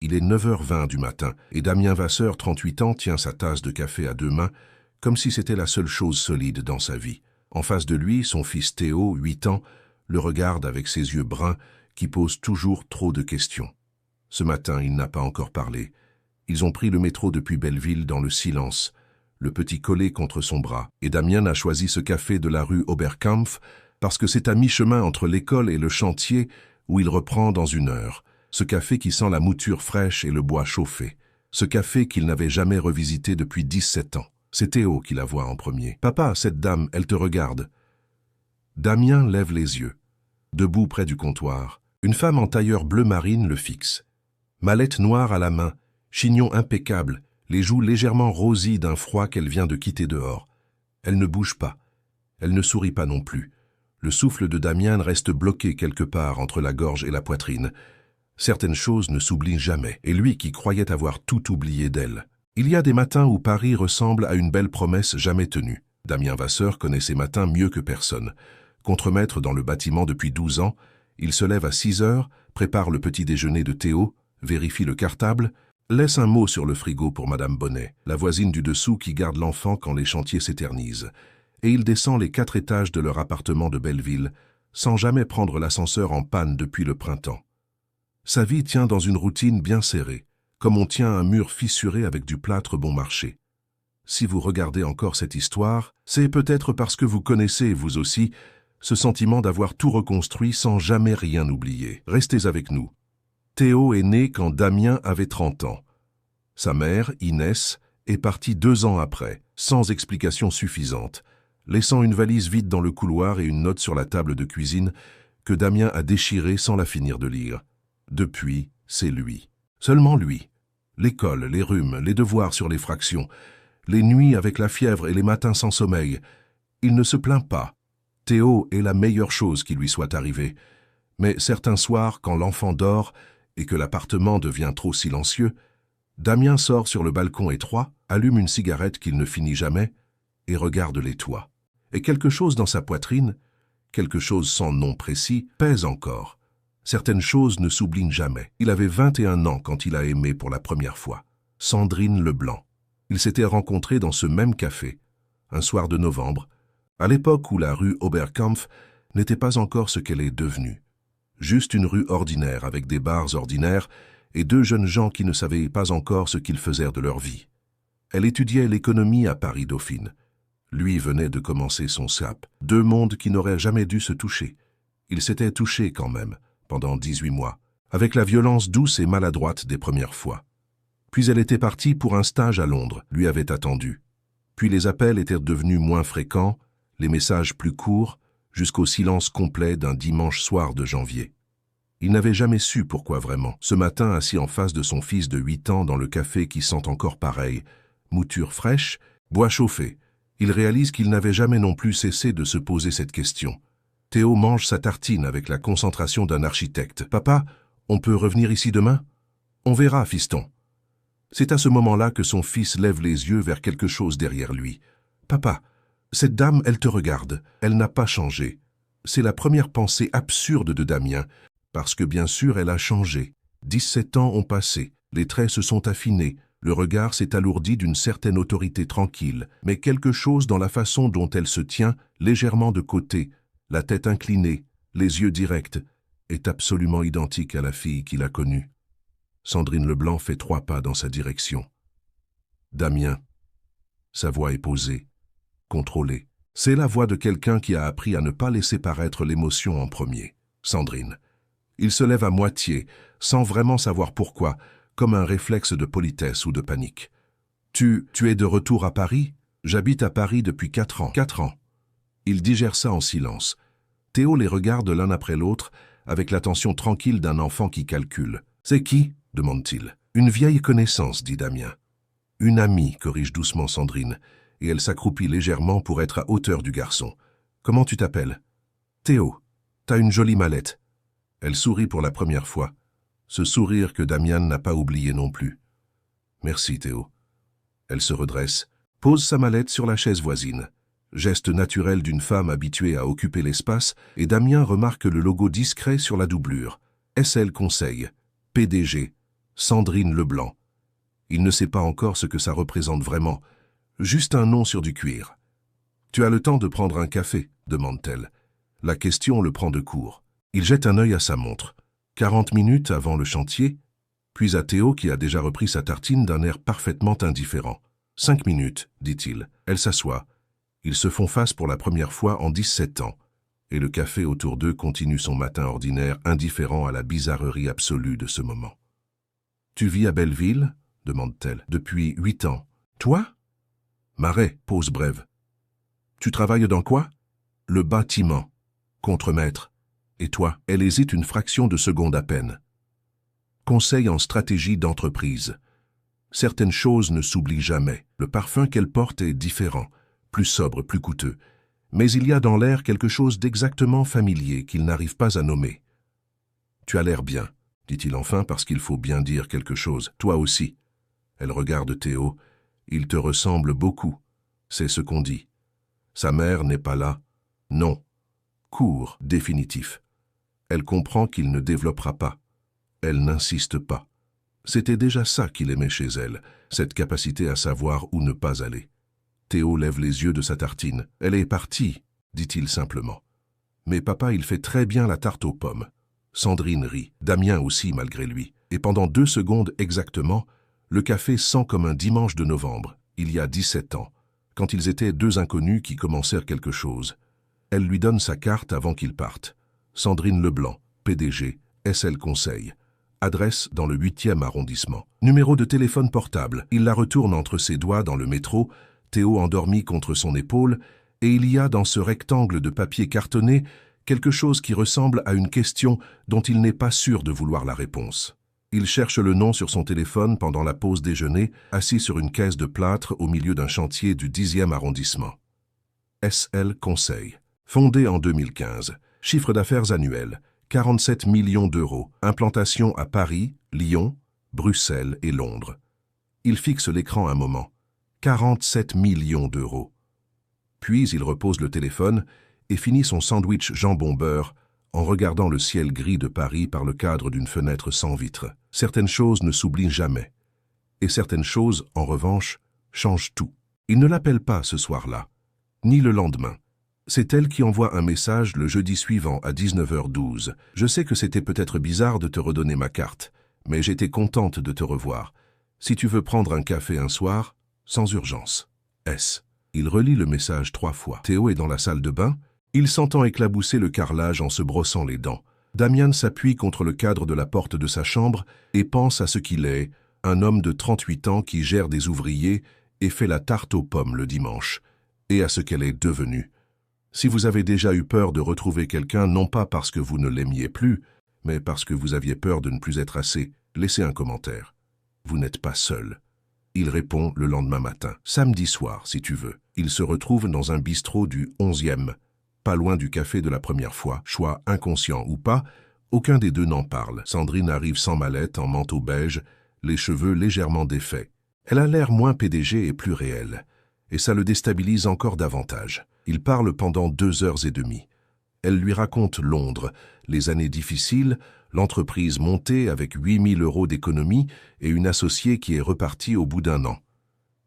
Il est 9h20 du matin et Damien Vasseur, 38 ans, tient sa tasse de café à deux mains, comme si c'était la seule chose solide dans sa vie. En face de lui, son fils Théo, 8 ans, le regarde avec ses yeux bruns qui posent toujours trop de questions. Ce matin, il n'a pas encore parlé. Ils ont pris le métro depuis Belleville dans le silence, le petit collé contre son bras, et Damien a choisi ce café de la rue Oberkampf parce que c'est à mi-chemin entre l'école et le chantier où il reprend dans une heure. Ce café qui sent la mouture fraîche et le bois chauffé. Ce café qu'il n'avait jamais revisité depuis 17 ans. C'est Théo qui la voit en premier. « Papa, cette dame, elle te regarde. » Damien lève les yeux. Debout près du comptoir, une femme en tailleur bleu marine le fixe. Mallette noire à la main, chignon impeccable, les joues légèrement rosies d'un froid qu'elle vient de quitter dehors. Elle ne bouge pas. Elle ne sourit pas non plus. Le souffle de Damien reste bloqué quelque part entre la gorge et la poitrine. Certaines choses ne s'oublient jamais, et lui qui croyait avoir tout oublié d'elle. Il y a des matins où Paris ressemble à une belle promesse jamais tenue. Damien Vasseur connaît ces matins mieux que personne. Contremaître dans le bâtiment depuis 12 ans, il se lève à 6 heures, prépare le petit déjeuner de Théo, vérifie le cartable, laisse un mot sur le frigo pour Madame Bonnet, la voisine du dessous qui garde l'enfant quand les chantiers s'éternisent. Et il descend les 4 étages de leur appartement de Belleville, sans jamais prendre l'ascenseur en panne depuis le printemps. Sa vie tient dans une routine bien serrée, comme on tient un mur fissuré avec du plâtre bon marché. Si vous regardez encore cette histoire, c'est peut-être parce que vous connaissez, vous aussi, ce sentiment d'avoir tout reconstruit sans jamais rien oublier. Restez avec nous. Théo est né quand Damien avait 30 ans. Sa mère, Inès, est partie 2 ans après, sans explication suffisante, laissant une valise vide dans le couloir et une note sur la table de cuisine que Damien a déchirée sans la finir de lire. Depuis, c'est lui. Seulement lui. L'école, les rhumes, les devoirs sur les fractions, les nuits avec la fièvre et les matins sans sommeil. Il ne se plaint pas. Théo est la meilleure chose qui lui soit arrivée. Mais certains soirs, quand l'enfant dort et que l'appartement devient trop silencieux, Damien sort sur le balcon étroit, allume une cigarette qu'il ne finit jamais et regarde les toits. Et quelque chose dans sa poitrine, quelque chose sans nom précis, pèse encore. Certaines choses ne s'oublient jamais. Il avait 21 ans quand il a aimé pour la première fois. Sandrine Leblanc. Ils s'étaient rencontrés dans ce même café, un soir de novembre, à l'époque où la rue Oberkampf n'était pas encore ce qu'elle est devenue. Juste une rue ordinaire avec des bars ordinaires et 2 jeunes gens qui ne savaient pas encore ce qu'ils faisaient de leur vie. Elle étudiait l'économie à Paris-Dauphine. Lui venait de commencer son SAP. 2 mondes qui n'auraient jamais dû se toucher. Ils s'étaient touchés quand même, pendant 18 mois, avec la violence douce et maladroite des premières fois. Puis elle était partie pour un stage à Londres, lui avait attendu. Puis les appels étaient devenus moins fréquents, les messages plus courts, jusqu'au silence complet d'un dimanche soir de janvier. Il n'avait jamais su pourquoi vraiment. Ce matin, assis en face de son fils de 8 ans dans le café qui sent encore pareil, mouture fraîche, bois chauffé, il réalise qu'il n'avait jamais non plus cessé de se poser cette question. Théo mange sa tartine avec la concentration d'un architecte. « Papa, on peut revenir ici demain ? On verra, fiston. » C'est à ce moment-là que son fils lève les yeux vers quelque chose derrière lui. « Papa, cette dame, elle te regarde. Elle n'a pas changé. » C'est la première pensée absurde de Damien, parce que bien sûr elle a changé. 17 ans ont passé, les traits se sont affinés, le regard s'est alourdi d'une certaine autorité tranquille, mais quelque chose dans la façon dont elle se tient, légèrement de côté, la tête inclinée, les yeux directs, est absolument identique à la fille qu'il a connue. Sandrine Leblanc fait 3 pas dans sa direction. Damien. Sa voix est posée, contrôlée. C'est la voix de quelqu'un qui a appris à ne pas laisser paraître l'émotion en premier. Sandrine. Il se lève à moitié, sans vraiment savoir pourquoi, comme un réflexe de politesse ou de panique. Tu es de retour à Paris ? J'habite à Paris depuis 4 ans. 4 ans. Il digère ça en silence. Théo les regarde l'un après l'autre, avec l'attention tranquille d'un enfant qui calcule. « C'est qui ?» demande-t-il. « Une vieille connaissance, dit Damien. »« Une amie, corrige doucement Sandrine, et elle s'accroupit légèrement pour être à hauteur du garçon. « Comment tu t'appelles ?»« Théo. T'as une jolie mallette. » Elle sourit pour la première fois. Ce sourire que Damien n'a pas oublié non plus. « Merci, Théo. » Elle se redresse, pose sa mallette sur la chaise voisine. Geste naturel d'une femme habituée à occuper l'espace, et Damien remarque le logo discret sur la doublure. SL Conseil. PDG. Sandrine Leblanc. Il ne sait pas encore ce que ça représente vraiment. Juste un nom sur du cuir. « Tu as le temps de prendre un café ?» demande-t-elle. La question le prend de court. Il jette un œil à sa montre. 40 minutes avant le chantier, puis à Théo qui a déjà repris sa tartine d'un air parfaitement indifférent. 5 minutes, dit-il. Elle s'assoit. Ils se font face pour la première fois en 17 ans. Et le café autour d'eux continue son matin ordinaire, indifférent à la bizarrerie absolue de ce moment. « Tu vis à Belleville ?» demande-t-elle. « Depuis 8 ans. Toi ?» Marais, pause brève. « Tu travailles dans quoi ?»« Le bâtiment. Contremaître. Et toi ?» Elle hésite une fraction de seconde à peine. « Conseil en stratégie d'entreprise. Certaines choses ne s'oublient jamais. Le parfum qu'elle porte est différent, plus sobre, plus coûteux. Mais il y a dans l'air quelque chose d'exactement familier qu'il n'arrive pas à nommer. « Tu as l'air bien, » dit-il enfin parce qu'il faut bien dire quelque chose. « Toi aussi. » Elle regarde Théo. « Il te ressemble beaucoup. C'est ce qu'on dit. Sa mère n'est pas là. Non. Court, définitif. Elle comprend qu'il ne développera pas. Elle n'insiste pas. C'était déjà ça qu'il aimait chez elle, cette capacité à savoir où ne pas aller. Théo lève les yeux de sa tartine. « Elle est partie, » dit-il simplement. « Mais papa, il fait très bien la tarte aux pommes. » Sandrine rit, Damien aussi malgré lui. Et pendant 2 secondes exactement, le café sent comme un dimanche de novembre, il y a 17 ans, quand ils étaient 2 inconnus qui commencèrent quelque chose. Elle lui donne sa carte avant qu'ils partent. Sandrine Leblanc, PDG, SL Conseil. Adresse dans le 8e arrondissement. Numéro de téléphone portable. Il la retourne entre ses doigts dans le métro, Théo endormi contre son épaule, et il y a dans ce rectangle de papier cartonné quelque chose qui ressemble à une question dont il n'est pas sûr de vouloir la réponse. Il cherche le nom sur son téléphone pendant la pause déjeuner, assis sur une caisse de plâtre au milieu d'un chantier du 10e arrondissement. SL Conseil. Fondé en 2015. Chiffre d'affaires annuel, 47 millions d'euros. Implantation à Paris, Lyon, Bruxelles et Londres. Il fixe l'écran un moment. 47 millions d'euros. Puis il repose le téléphone et finit son sandwich jambon-beurre en regardant le ciel gris de Paris par le cadre d'une fenêtre sans vitre. Certaines choses ne s'oublient jamais. Et certaines choses, en revanche, changent tout. Il ne l'appelle pas ce soir-là, ni le lendemain. C'est elle qui envoie un message le jeudi suivant à 19h12. « Je sais que c'était peut-être bizarre de te redonner ma carte, mais j'étais contente de te revoir. Si tu veux prendre un café un soir, sans urgence. S. » Il relit le message 3 fois. Théo est dans la salle de bain. Il s'entend éclabousser le carrelage en se brossant les dents. Damien s'appuie contre le cadre de la porte de sa chambre et pense à ce qu'il est, un homme de 38 ans qui gère des ouvriers et fait la tarte aux pommes le dimanche, et à ce qu'elle est devenue. Si vous avez déjà eu peur de retrouver quelqu'un, non pas parce que vous ne l'aimiez plus, mais parce que vous aviez peur de ne plus être assez, laissez un commentaire. Vous n'êtes pas seul. Il répond le lendemain matin. Samedi soir, si tu veux. Il se retrouve dans un bistrot du 11e, pas loin du café de la première fois. Choix inconscient ou pas, aucun des deux n'en parle. Sandrine arrive sans mallette, en manteau beige, les cheveux légèrement défaits. Elle a l'air moins PDG et plus réelle, et ça le déstabilise encore davantage. Il parle pendant 2h30. Elle lui raconte Londres, les années difficiles, l'entreprise montée avec 8 000 € d'économie et une associée qui est repartie au bout d'1 an.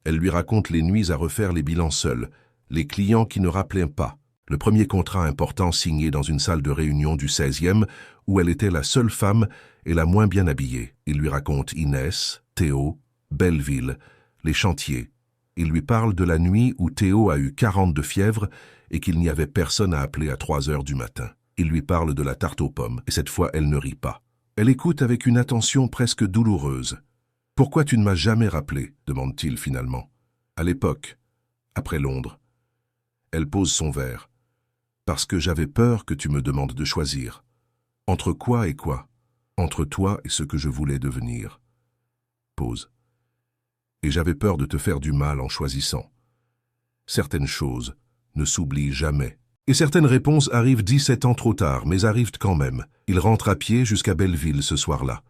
Elle lui raconte les nuits à refaire les bilans seuls, les clients qui ne rappelaient pas, le premier contrat important signé dans une salle de réunion du 16e où elle était la seule femme et la moins bien habillée. Il lui raconte Inès, Théo, Belleville, les chantiers. Il lui parle de la nuit où Théo a eu 40 de fièvre et qu'il n'y avait personne à appeler à 3h du matin. Il lui parle de la tarte aux pommes, et cette fois elle ne rit pas. Elle écoute avec une attention presque douloureuse. « Pourquoi tu ne m'as jamais rappelé ?» demande-t-il finalement. « À l'époque, après Londres. » Elle pose son verre. « Parce que j'avais peur que tu me demandes de choisir. Entre quoi et quoi? Entre toi et ce que je voulais devenir. » Pause. « Et j'avais peur de te faire du mal en choisissant. Certaines choses ne s'oublient jamais. » Et certaines réponses arrivent 17 ans trop tard, mais arrivent quand même. Il rentre à pied jusqu'à Belleville ce soir-là.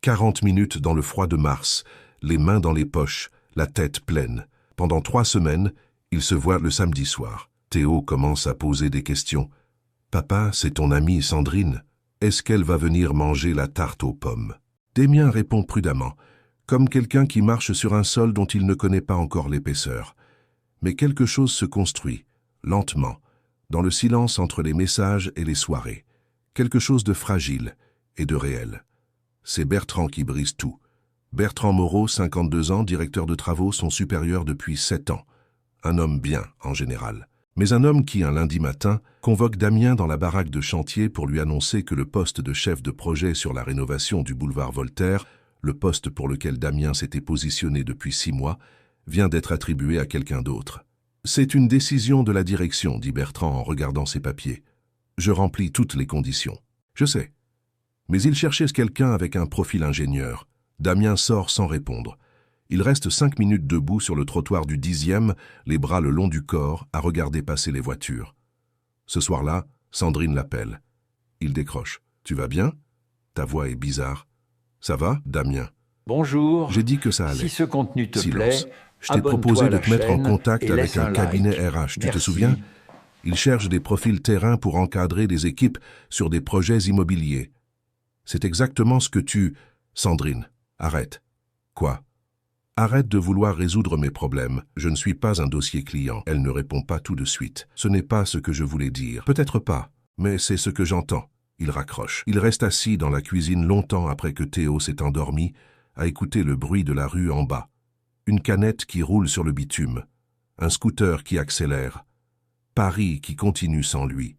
40 minutes dans le froid de mars, les mains dans les poches, la tête pleine. Pendant 3 semaines, ils se voient le samedi soir. Théo commence à poser des questions. « Papa, c'est ton amie Sandrine. Est-ce qu'elle va venir manger la tarte aux pommes ?» Damien répond prudemment, comme quelqu'un qui marche sur un sol dont il ne connaît pas encore l'épaisseur. Mais quelque chose se construit, lentement, dans le silence entre les messages et les soirées. Quelque chose de fragile et de réel. C'est Bertrand qui brise tout. Bertrand Moreau, 52 ans, directeur de travaux, son supérieur depuis 7 ans. Un homme bien, en général. Mais un homme qui, un lundi matin, convoque Damien dans la baraque de chantier pour lui annoncer que le poste de chef de projet sur la rénovation du boulevard Voltaire, le poste pour lequel Damien s'était positionné depuis 6 mois, vient d'être attribué à quelqu'un d'autre. « C'est une décision de la direction, dit Bertrand en regardant ses papiers. Je remplis toutes les conditions. Je sais. Mais il cherchait quelqu'un avec un profil ingénieur. Damien sort sans répondre. Il reste 5 minutes debout sur le trottoir du 10e, les bras le long du corps, à regarder passer les voitures. Ce soir-là, Sandrine l'appelle. Il décroche. « Tu vas bien ? Ta voix est bizarre. »« Ça va, Damien ?»« Bonjour. J'ai dit que ça allait. » Si ce contenu te Silence. plaît, « Je t'ai proposé de te mettre en contact avec laisse un cabinet like. RH, tu te Merci. souviens ? Il cherche des profils terrain pour encadrer des équipes sur des projets immobiliers. C'est exactement ce que tu... » Sandrine, arrête. Quoi ? Arrête de vouloir résoudre mes problèmes. Je ne suis pas un dossier client. Elle ne répond pas tout de suite. Ce n'est pas ce que je voulais dire. Peut-être pas, mais c'est ce que j'entends. Il raccroche. Il reste assis dans la cuisine longtemps après que Théo s'est endormi, à écouter le bruit de la rue en bas. Une canette qui roule sur le bitume. Un scooter qui accélère. Paris qui continue sans lui.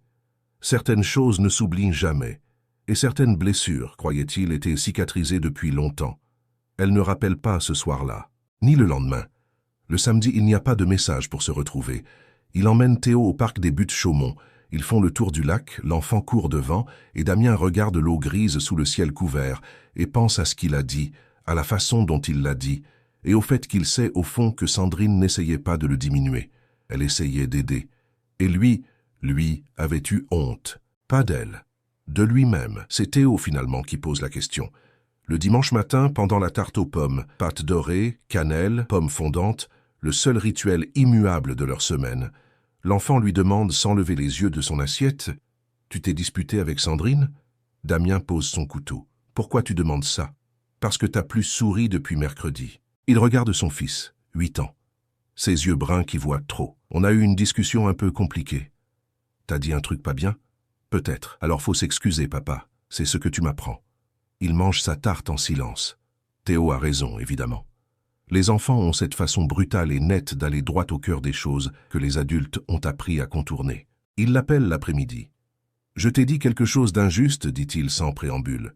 Certaines choses ne s'oublient jamais. Et certaines blessures, croyait-il, étaient cicatrisées depuis longtemps. Elle ne rappelle pas ce soir-là, ni le lendemain. Le samedi, il n'y a pas de message pour se retrouver. Il emmène Théo au parc des Buttes-Chaumont. Ils font le tour du lac, l'enfant court devant, et Damien regarde l'eau grise sous le ciel couvert, et pense à ce qu'il a dit, à la façon dont il l'a dit, et au fait qu'il sait au fond que Sandrine n'essayait pas de le diminuer. Elle essayait d'aider. Et lui avait eu honte. Pas d'elle. De lui-même. C'est Théo finalement qui pose la question. Le dimanche matin, pendant la tarte aux pommes, pâte dorée, cannelle, pommes fondantes, le seul rituel immuable de leur semaine, l'enfant lui demande sans lever les yeux de son assiette « Tu t'es disputé avec Sandrine ?» Damien pose son couteau. « Pourquoi tu demandes ça ?»« Parce que t'as plus souri depuis mercredi. » Il regarde son fils, 8 ans. Ses yeux bruns qui voient trop. « On a eu une discussion un peu compliquée. »« T'as dit un truc pas bien ?»« Peut-être. Alors faut s'excuser, papa. C'est ce que tu m'apprends. » Il mange sa tarte en silence. Théo a raison, évidemment. Les enfants ont cette façon brutale et nette d'aller droit au cœur des choses que les adultes ont appris à contourner. Il l'appelle l'après-midi. « Je t'ai dit quelque chose d'injuste, dit-il sans préambule.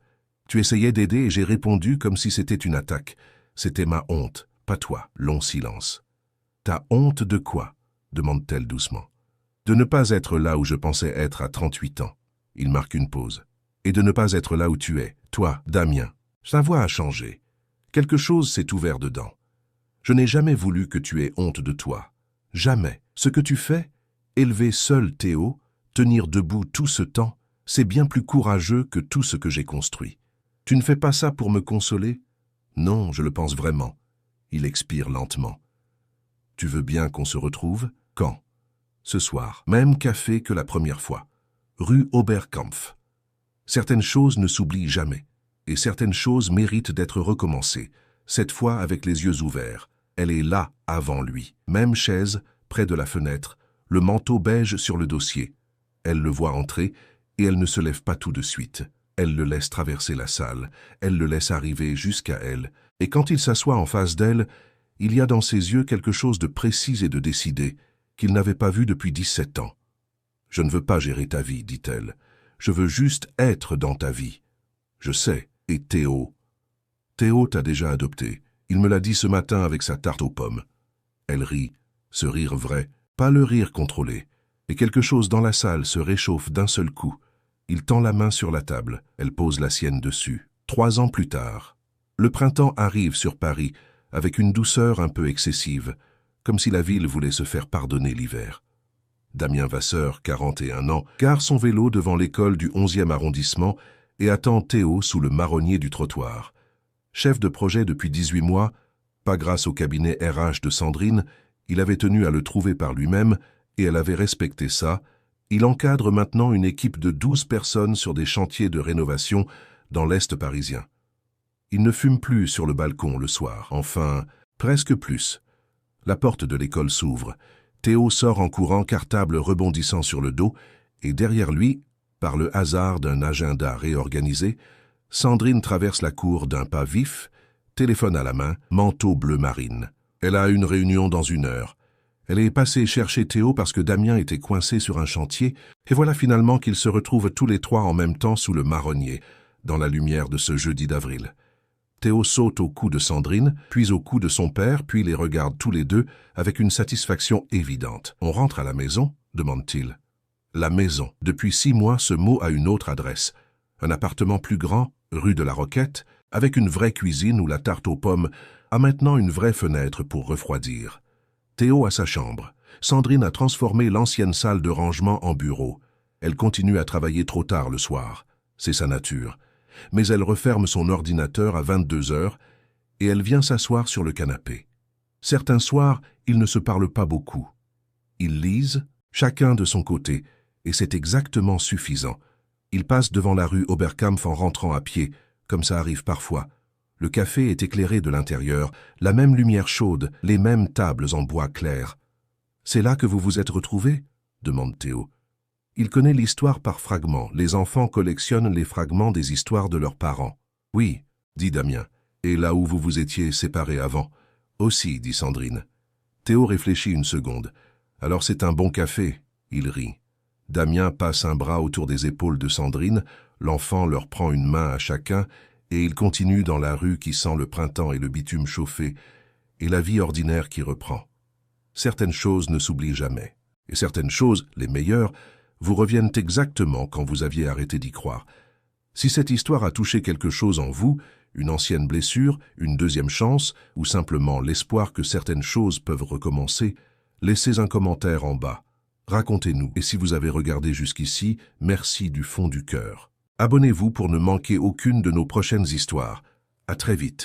Tu essayais d'aider et j'ai répondu comme si c'était une attaque. C'était ma honte, pas toi. » Long silence. « T'as honte de quoi ?» demande-t-elle doucement. « De ne pas être là où je pensais être à 38 ans. » Il marque une pause. « Et de ne pas être là où tu es. Toi, Damien. » Sa voix a changé. Quelque chose s'est ouvert dedans. Je n'ai jamais voulu que tu aies honte de toi. Jamais. Ce que tu fais, élever seul Théo, tenir debout tout ce temps, c'est bien plus courageux que tout ce que j'ai construit. Tu ne fais pas ça pour me consoler? Non, je le pense vraiment. Il expire lentement. Tu veux bien qu'on se retrouve? Quand? Ce soir. Même café que la première fois. Rue Oberkampf. Certaines choses ne s'oublient jamais. Et certaines choses méritent d'être recommencées, cette fois avec les yeux ouverts. Elle est là, avant lui. Même chaise, près de la fenêtre, le manteau beige sur le dossier. Elle le voit entrer, et elle ne se lève pas tout de suite. Elle le laisse traverser la salle, elle le laisse arriver jusqu'à elle, et quand il s'assoit en face d'elle, il y a dans ses yeux quelque chose de précis et de décidé, qu'il n'avait pas vu depuis 17 ans. « Je ne veux pas gérer ta vie, dit-elle. Je veux juste être dans ta vie. Je sais. Et Théo? Théo t'a déjà adopté. Il me l'a dit ce matin avec sa tarte aux pommes. » Elle rit, ce rire vrai, pas le rire contrôlé. Et quelque chose dans la salle se réchauffe d'un seul coup. Il tend la main sur la table. Elle pose la sienne dessus. 3 ans plus tard. Le printemps arrive sur Paris, avec une douceur un peu excessive, comme si la ville voulait se faire pardonner l'hiver. Damien Vasseur, 41 ans, gare son vélo devant l'école du 11e arrondissement et attend Théo sous le marronnier du trottoir. Chef de projet depuis 18 mois, pas grâce au cabinet RH de Sandrine, il avait tenu à le trouver par lui-même et elle avait respecté ça. Il encadre maintenant une équipe de 12 personnes sur des chantiers de rénovation dans l'Est parisien. Il ne fume plus sur le balcon le soir, enfin, presque plus. La porte de l'école s'ouvre. Théo sort en courant, cartable rebondissant sur le dos, et derrière lui, par le hasard d'un agenda réorganisé, Sandrine traverse la cour d'un pas vif, téléphone à la main, manteau bleu marine. Elle a une réunion dans 1 heure. Elle est passée chercher Théo parce que Damien était coincé sur un chantier, et voilà finalement qu'ils se retrouvent tous les 3 en même temps sous le marronnier, dans la lumière de ce jeudi d'avril. Théo saute au cou de Sandrine, puis au cou de son père, puis les regarde tous les deux avec une satisfaction évidente. « On rentre à la maison ?» demande-t-il. La maison. Depuis 6 mois, ce mot a une autre adresse. Un appartement plus grand, rue de la Roquette, avec une vraie cuisine où la tarte aux pommes a maintenant une vraie fenêtre pour refroidir. Théo a sa chambre. Sandrine a transformé l'ancienne salle de rangement en bureau. Elle continue à travailler trop tard le soir. C'est sa nature. Mais elle referme son ordinateur à 22 heures et elle vient s'asseoir sur le canapé. Certains soirs, ils ne se parlent pas beaucoup. Ils lisent, chacun de son côté, et c'est exactement suffisant. Ils passent devant la rue Oberkampf en rentrant à pied, comme ça arrive parfois. Le café est éclairé de l'intérieur, la même lumière chaude, les mêmes tables en bois clair. « C'est là que vous vous êtes retrouvés ?» demande Théo. Il connaît l'histoire par fragments. Les enfants collectionnent les fragments des histoires de leurs parents. « Oui, » dit Damien. « Et là où vous vous étiez séparés avant ?»« Aussi, » dit Sandrine. Théo réfléchit une seconde. « Alors c'est un bon café ?» Il rit. Damien passe un bras autour des épaules de Sandrine, l'enfant leur prend une main à chacun, et ils continuent dans la rue qui sent le printemps et le bitume chauffé, et la vie ordinaire qui reprend. Certaines choses ne s'oublient jamais, et certaines choses, les meilleures, vous reviennent exactement quand vous aviez arrêté d'y croire. Si cette histoire a touché quelque chose en vous, une ancienne blessure, une deuxième chance, ou simplement l'espoir que certaines choses peuvent recommencer, laissez un commentaire en bas. Racontez-nous, et si vous avez regardé jusqu'ici, merci du fond du cœur. Abonnez-vous pour ne manquer aucune de nos prochaines histoires. À très vite.